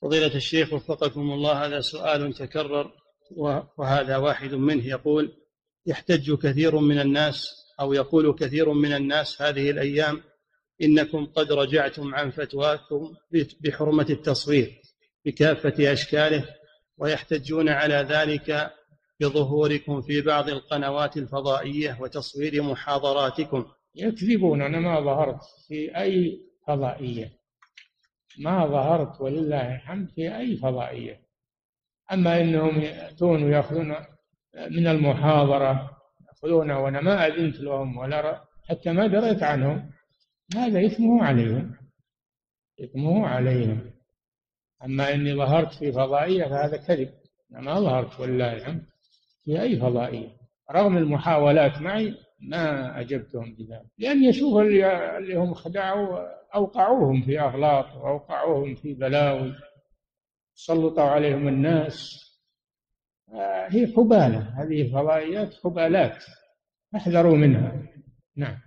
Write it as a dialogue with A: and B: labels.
A: فضيلة الشيخ وفقكم الله، هذا سؤال تكرر وهذا واحد منه. يقول: يحتج كثير من الناس أو يقول كثير من الناس هذه الأيام إنكم قد رجعتم عن فتواكم بحرمة التصوير بكافة أشكاله، ويحتجون على ذلك بظهوركم في بعض القنوات الفضائية وتصوير محاضراتكم.
B: يكذبون. أنا ما ظهرت في أي فضائية، ما ظهرت ولله الحمد في أي فضائية. أما إنهم يأتون ويأخذون من المحاضرة يأخذون وأنا ما أذنت لهم ولا حتى ما دريت عنهم، هذا إثمه عليهم، إثمه عليهم. أما إني ظهرت في فضائية فهذا كذب. أنا ما ظهرت ولله الحمد في أي فضائية، رغم المحاولات معي ما أجبتهم بذلك، لأن يشوف اللي هم خدعوا أوقعوهم في أغلاط وأوقعوهم في بلاوي، سلطوا عليهم الناس. هي حبالة، هذه الفضائيات حبالات، احذروا منها. نعم.